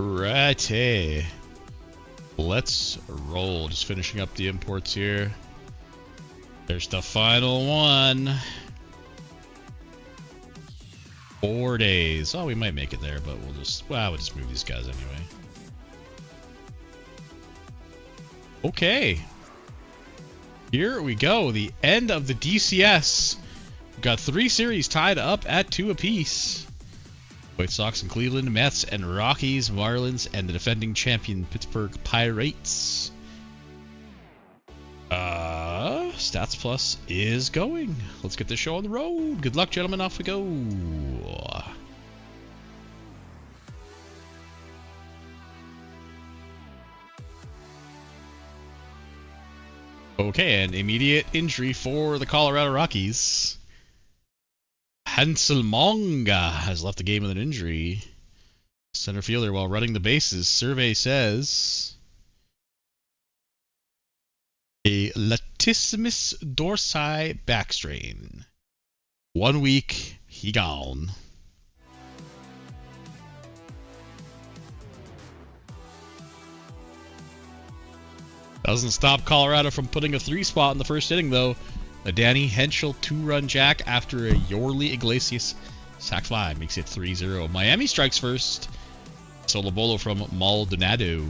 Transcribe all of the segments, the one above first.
Righty. Let's roll. Just finishing up the imports here. There's the final one. 4 days. Oh, we might make it there, but we'll just move these guys anyway. Okay. Here we go. The end of the DCS. We've got 3 series tied up at 2 apiece. White Sox and Cleveland, Mets and Rockies, Marlins, and the defending champion Pittsburgh Pirates. Stats Plus is going. Let's get this show on the road. Good luck, gentlemen. Off we go. Okay, an immediate injury for the Colorado Rockies. Hansel Monga has left the game with an injury. Center fielder while running the bases. Survey says a latissimus dorsi back strain. 1 week, he gone. Doesn't stop Colorado from putting a 3 spot in the first inning, though. A Danny Henschel 2-run jack after a Yorley Iglesias sac fly makes it 3-0. Miami strikes first. Solo bolo from Maldonado.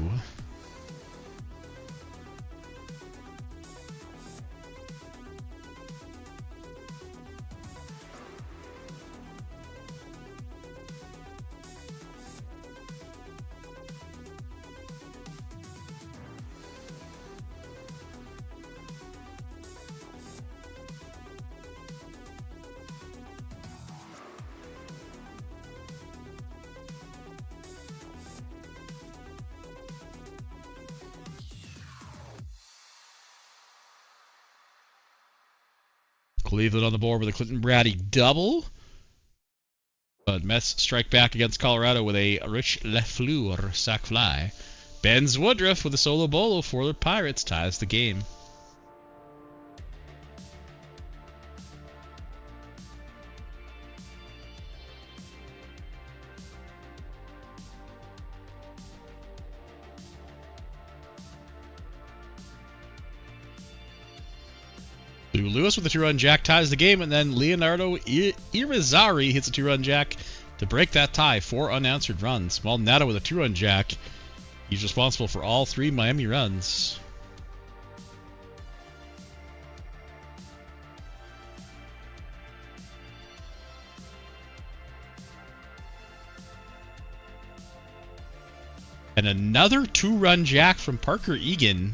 Cleveland on the board with a Clinton Brady double. But Mets strike back against Colorado with a Rich Lafleur sac fly. Benz Woodruff with a solo bolo for the Pirates ties the game. Lewis with a 2-run jack ties the game, and then Leonardo Irizarry hits a 2-run jack to break that tie. 4 unanswered runs. Maldonado with a 2-run jack. He's responsible for all 3 Miami runs. And another 2-run jack from Parker Egan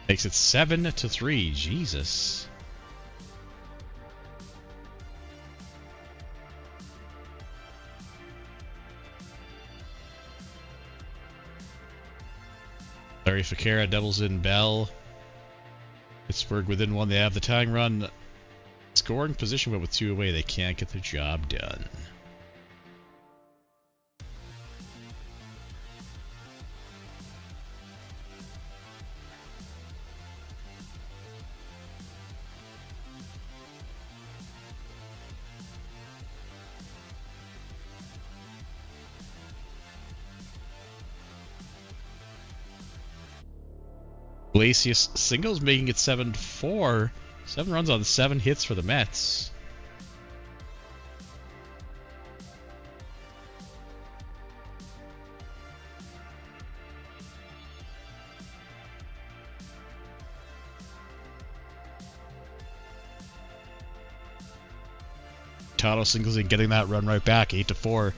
makes it 7-3. Jesus. Larry Ficara doubles in Bell. Pittsburgh within 1. They have the tying run. Scoring position, but with 2 away, they can't get the job done. Iglesias singles, making it 7-4. 7 runs on 7 hits for the Mets. Tato singles in, getting that run right back, 8-4.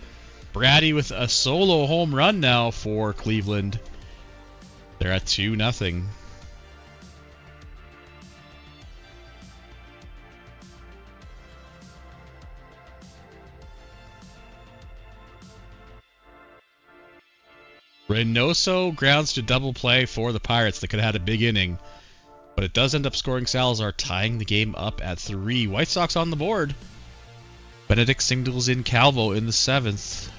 Brady with a solo home run now for Cleveland. They're at 2-0. Reynoso grounds to double play for the Pirates. They could have had a big inning, but it does end up scoring Salazar, tying the game up at 3. White Sox on the board. Benedict singles in Calvo in the 7th.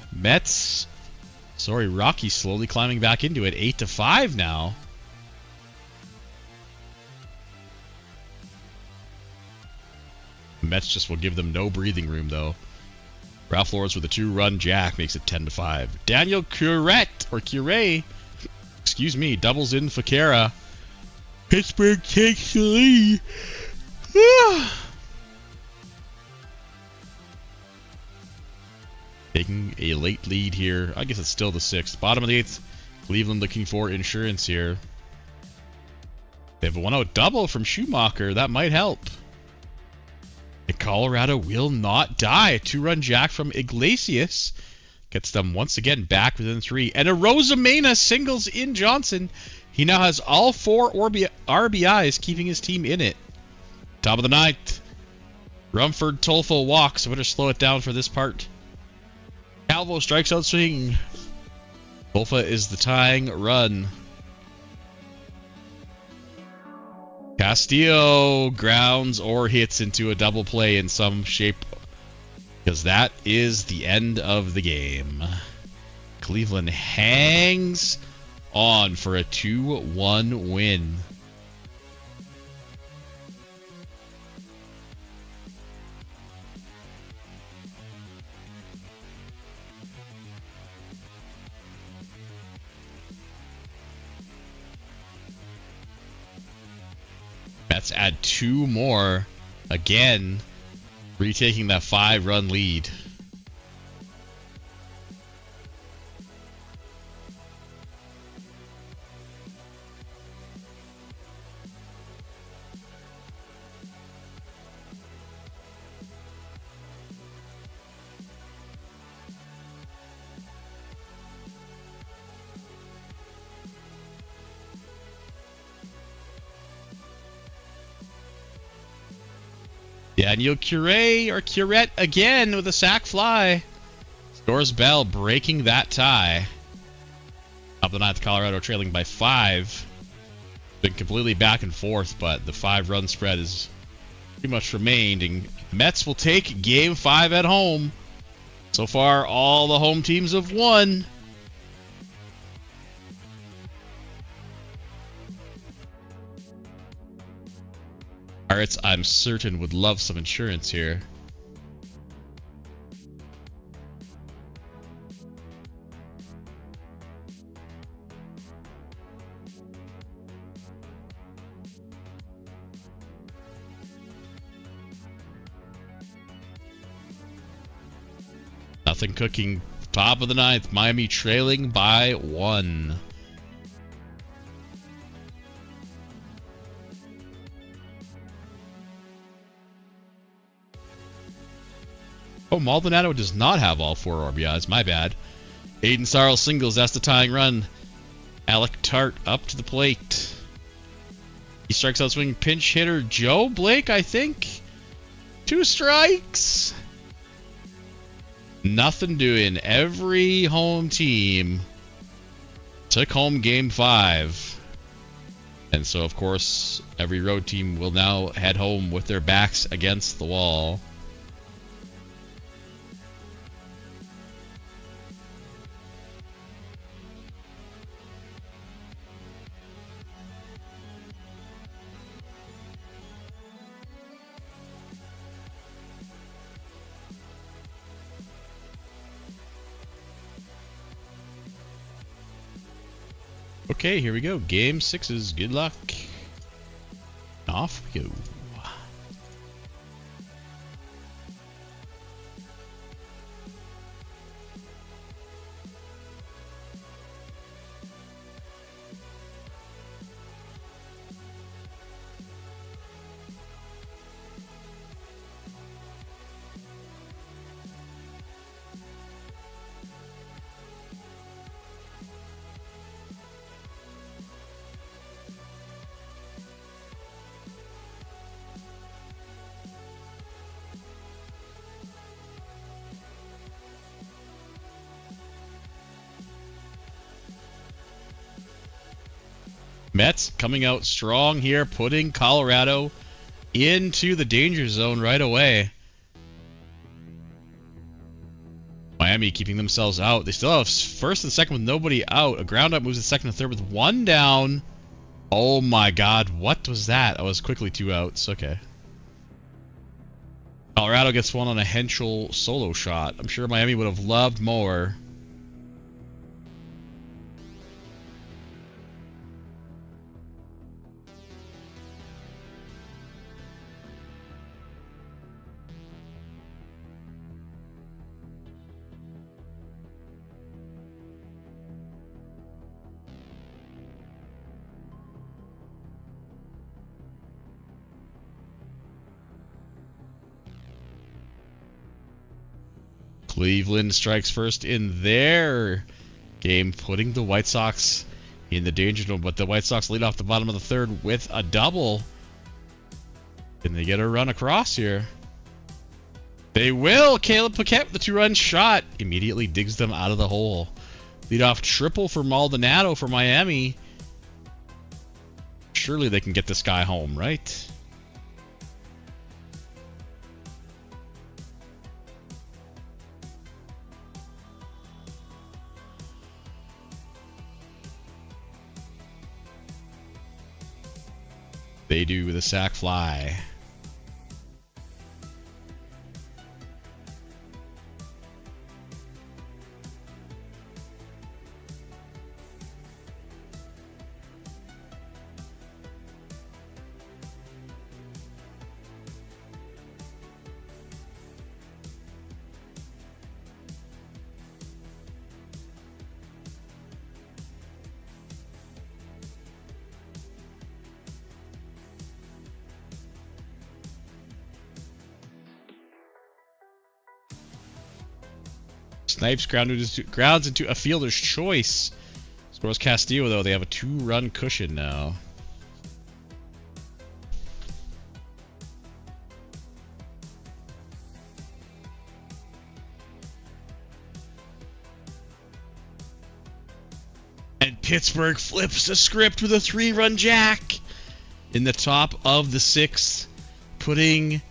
Rockies slowly climbing back into it. 8-5 now. Mets just will give them no breathing room, though. Ralph Lawrence with a 2-run jack makes it 10-5. Daniel Curé, excuse me, doubles in Fakera. Pittsburgh takes the lead. Taking a late lead here. I guess it's still the 6th. Bottom of the 8th. Cleveland looking for insurance here. They have a 1-0 double from Schumacher. That might help. And Colorado will not die. A 2-run jack from Iglesias gets them once again back within 3. And a Rosamena singles in Johnson. He now has all 4 RBIs, keeping his team in it. Top of the 9th. Rumford Tolfo walks. I better slow it down for this part. Calvo strikes out swinging. Tolfa is the tying run. Castillo grounds or hits into a double play in some shape, because that is the end of the game. Cleveland hangs on for a 2-1 win. Mets add 2 more. Again, retaking that 5-run lead. Daniel Curette again with a sac fly. Scores Bell, breaking that tie. Up the 9th, Colorado trailing by 5. Been completely back and forth, but the 5-run spread has pretty much remained. And Mets will take Game 5 at home. So far, all the home teams have won. Pirates, I'm certain, would love some insurance here. Nothing cooking. Top of the 9th. Miami trailing by 1. Oh, Maldonado does not have all 4 RBIs. My bad. Aiden Sarles singles. That's the tying run. Alec Tart up to the plate. He strikes out swinging pinch hitter Joe Blake, I think. 2 strikes. Nothing doing. Every home team took home Game 5. And so, of course, every road team will now head home with their backs against the wall. Okay, here we go. Game 6's. Good luck. Off we go. Mets coming out strong here, putting Colorado into the danger zone right away. Miami keeping themselves out. They still have first and second with nobody out. A ground up moves to second and third with 1 down. Oh my god, what was that? I was quickly 2 outs. Okay. Colorado gets one on a Henschel solo shot. I'm sure Miami would have loved more. Cleveland strikes first in their game, putting the White Sox in the danger zone. But the White Sox lead off the bottom of the third with a double. Can they get a run across here? They will. Caleb Paquette with the 2-run shot immediately digs them out of the hole. Lead off triple for Maldonado for Miami. Surely they can get this guy home, right? They do with a sac fly. Snipes grounds into a fielder's choice. Scores Castillo, though. They have a 2-run cushion now. And Pittsburgh flips the script with a 3-run jack in the top of the 6th, putting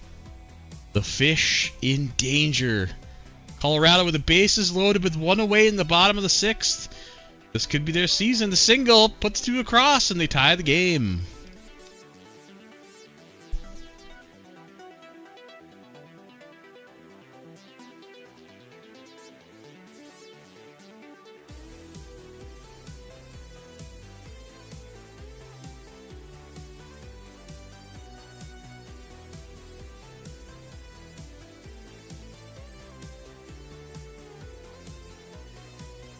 the Fish in danger. Colorado with the bases loaded with 1 away in the bottom of the 6th. This could be their season. The single puts 2 across and they tie the game.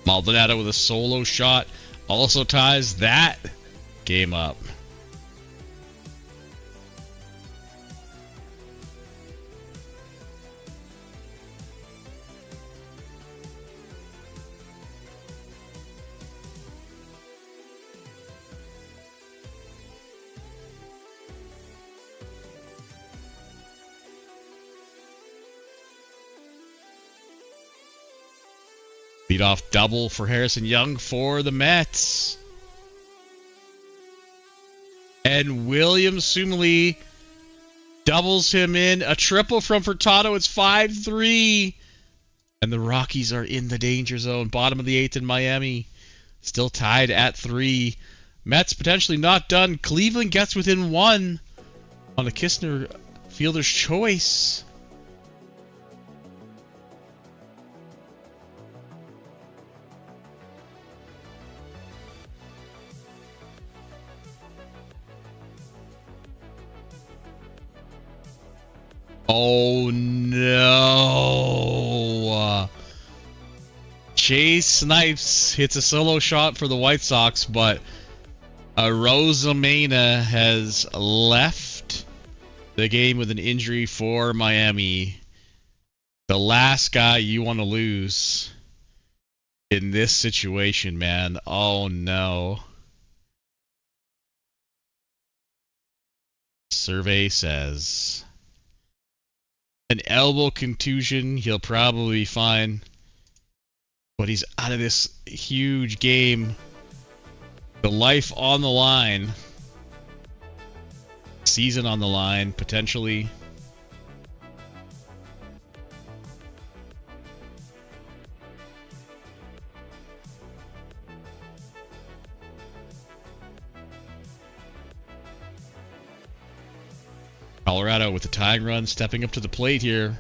Maldonado with a solo shot also ties that game up. Leadoff double for Harrison Young for the Mets. And William Sumali doubles him in. A triple from Furtado. It's 5-3. And the Rockies are in the danger zone. Bottom of the 8th in Miami. Still tied at 3. Mets potentially not done. Cleveland gets within 1 on a Kistner fielder's choice. Oh no! Chase Snipes hits a solo shot for the White Sox, but Rosamena has left the game with an injury for Miami. The last guy you want to lose in this situation, man. Oh no. Survey says an elbow contusion. He'll probably be fine. But he's out of this huge game. The life on the line. Season on the line, potentially. Colorado with the tying run, stepping up to the plate here.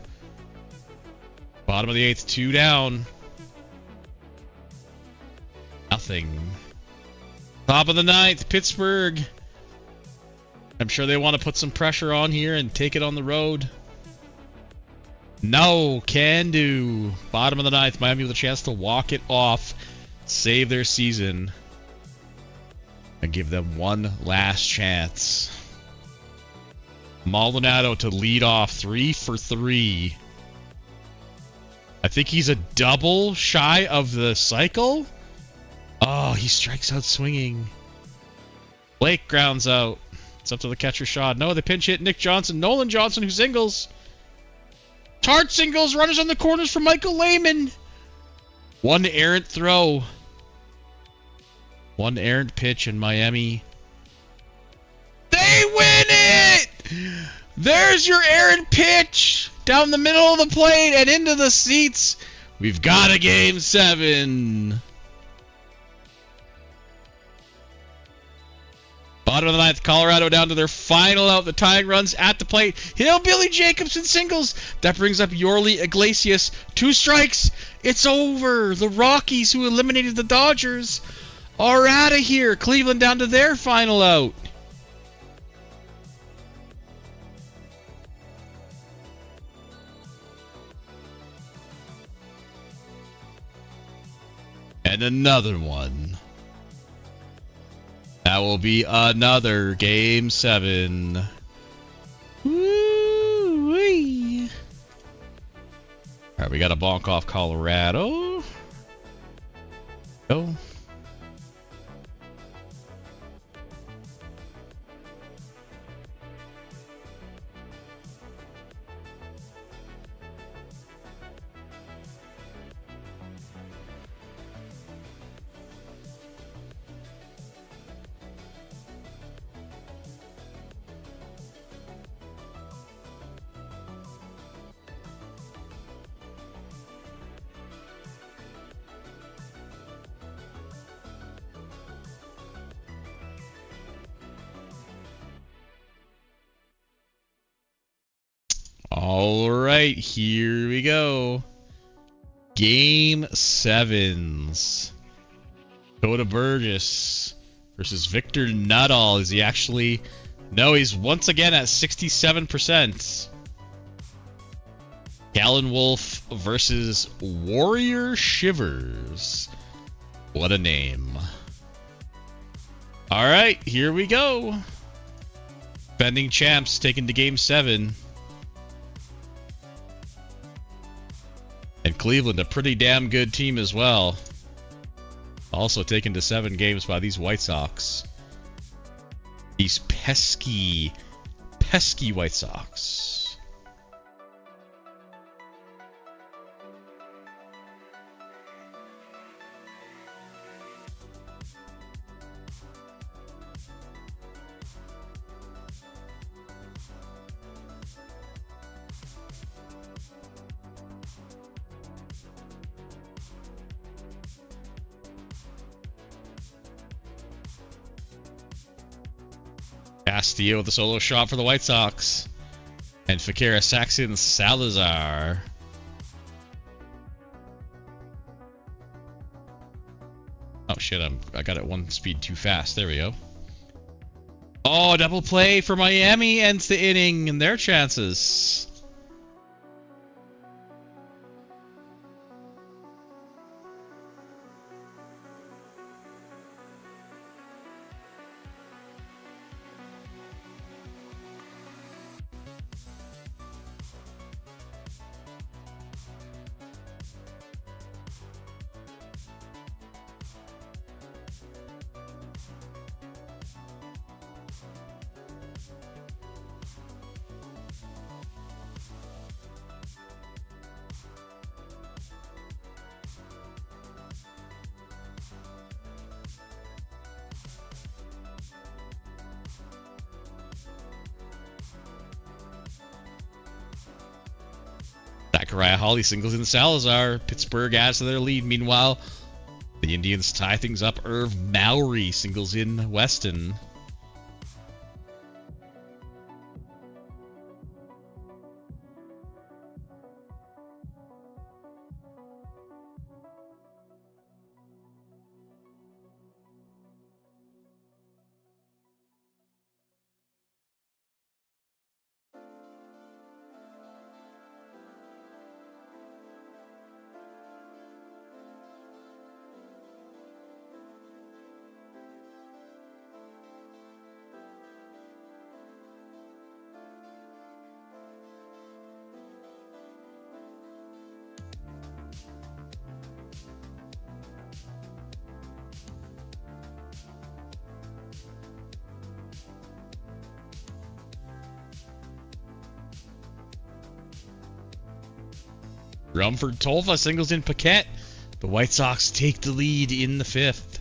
Bottom of the 8th, 2 down. Nothing. Top of the 9th, Pittsburgh. I'm sure they want to put some pressure on here and take it on the road. No, can do. Bottom of the 9th, Miami with a chance to walk it off, save their season, and give them one last chance. Maldonado to lead off, 3 for 3. I think he's a double shy of the cycle. Oh, he strikes out swinging. Blake grounds out. It's up to the catcher, Shaw. No, they pinch hit Nick Johnson. Nolan Johnson, who singles. Tart singles. Runners on the corners for Michael Lehman. One errant throw. One errant pitch in Miami. They win it! There's your errant pitch. Down the middle of the plate and into the seats. We've got a Game 7. Bottom of the 9th, Colorado down to their final out. The tying runs at the plate. Hillbilly Jacobson singles. That brings up Yorley Iglesias. 2 strikes. It's over. The Rockies, who eliminated the Dodgers, are out of here. Cleveland down to their final out. And another one. That will be another Game 7. Woo-wee. All right, we got a bonk off Colorado. Go. All right, here we go. Game 7s. Coda Burgess versus Victor Nuttall. Is he actually... No, he's once again at 67%. Gallon Wolf versus Warrior Shivers. What a name. All right, here we go. Defending champs taken to Game 7. And Cleveland, a pretty damn good team as well. Also taken to 7 games by these White Sox. These pesky, pesky White Sox. Castillo with a solo shot for the White Sox. And Fakira Saxon Salazar. Oh shit, I got it one speed too fast. There we go. Oh, double play for Miami ends the inning and their chances. Zachariah Hawley singles in Salazar. Pittsburgh adds to their lead. Meanwhile, the Indians tie things up. Irv Mowry singles in Weston. Rumford Tolfa singles in Paquette. The White Sox take the lead in the 5th.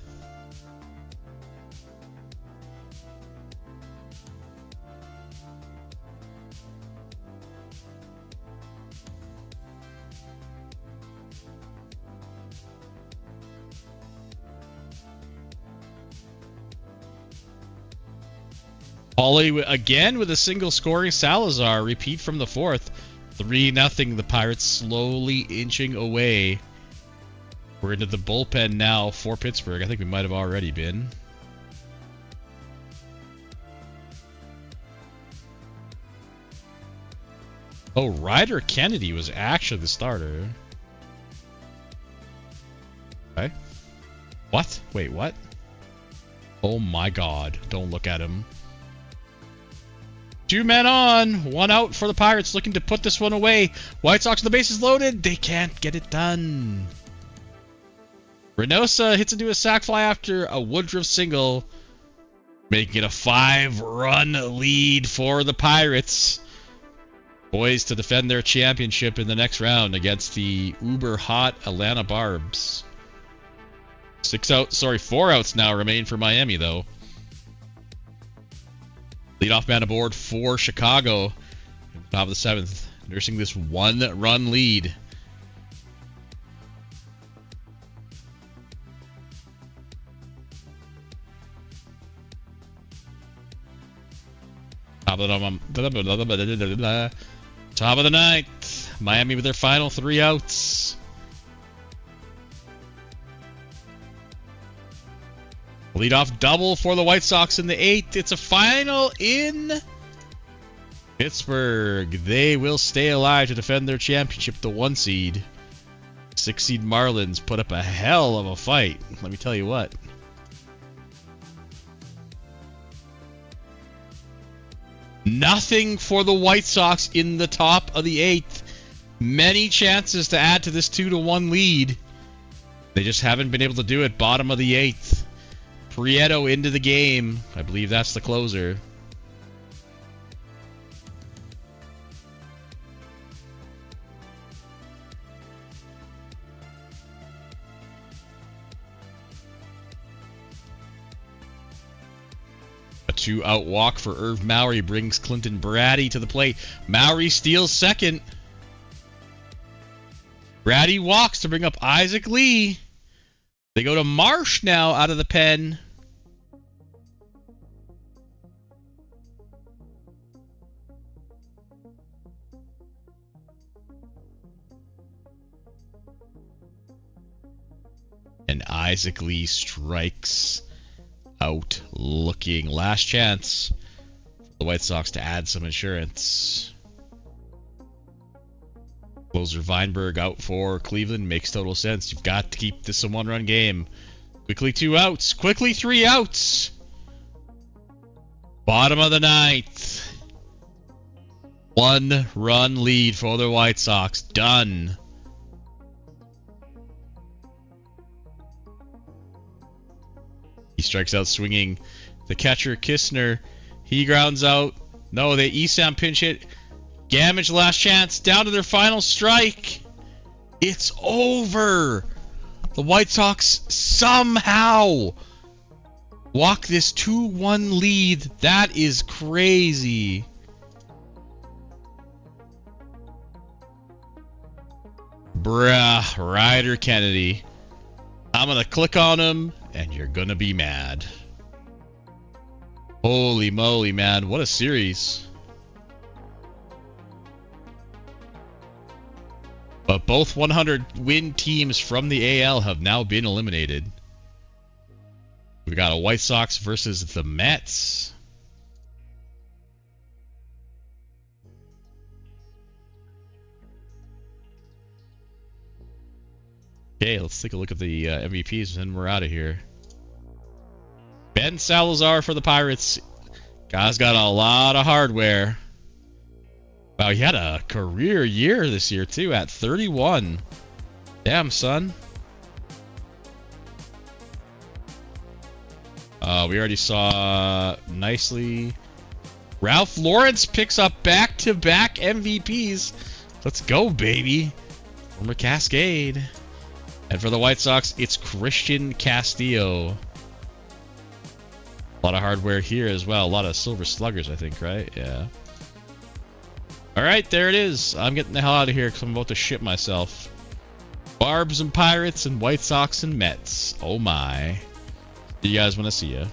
Paulie again with a single scoring Salazar. Repeat from the 4th. 3-0. The Pirates slowly inching away. We're into the bullpen now for Pittsburgh. I think we might have already been. Oh, Ryder Kennedy was actually the starter. Okay. What? Wait, what? Oh my god. Don't look at him. 2 men on, 1 out for the Pirates, looking to put this one away. White Sox with the bases loaded. They can't get it done. Reynosa hits into a sac fly after a Woodruff single, making it a 5-run lead for the Pirates. Poised to defend their championship in the next round against the uber-hot Atlanta Barbs. 4 outs now remain for Miami, though. Leadoff man aboard for Chicago. Top of the 7th, nursing this 1-run lead. Top of the 9th. Miami with their final 3 outs. Leadoff double for the White Sox in the 8th. It's a final in Pittsburgh. They will stay alive to defend their championship, the 1 seed. 6 seed Marlins put up a hell of a fight. Let me tell you what. Nothing for the White Sox in the top of the 8th. Many chances to add to this 2-1 lead. They just haven't been able to do it. Bottom of the 8th. Prieto into the game. I believe that's the closer. A 2-out walk for Irv Mowry brings Clinton Brady to the plate. Mowry steals second. Brady walks to bring up Isaac Lee. They go to Marsh now out of the pen. And Isaac Lee strikes out looking. Last chance for the White Sox to add some insurance. Closer Weinberg out for Cleveland. Makes total sense. You've got to keep this a 1-run game. Quickly 2 outs. Quickly 3 outs. Bottom of the 9th. 1-run lead for the White Sox. Done. He strikes out swinging. The catcher, Kistner, he grounds out. No, they Esam pinch hit. Gamage last chance. Down to their final strike. It's over. The White Sox somehow walk this 2-1 lead. That is crazy. Bruh, Ryder Kennedy. I'm going to click on him, and you're going to be mad. Holy moly, man. What a series. But both 100-win teams from the AL have now been eliminated. We got a White Sox versus the Mets. Okay, let's take a look at the MVPs and we're out of here. Ben Salazar for the Pirates. Guy's got a lot of hardware. Wow, he had a career year this year, too, at 31. Damn, son. We already saw nicely. Ralph Lawrence picks up back-to-back MVPs. Let's go, baby. Former Cascade. And for the White Sox, it's Christian Castillo. A lot of hardware here as well. A lot of Silver Sluggers, I think, right? Yeah. Alright, there it is. I'm getting the hell out of here because I'm about to shit myself. Barbs and Pirates and White Sox and Mets. Oh my. You guys want to see ya.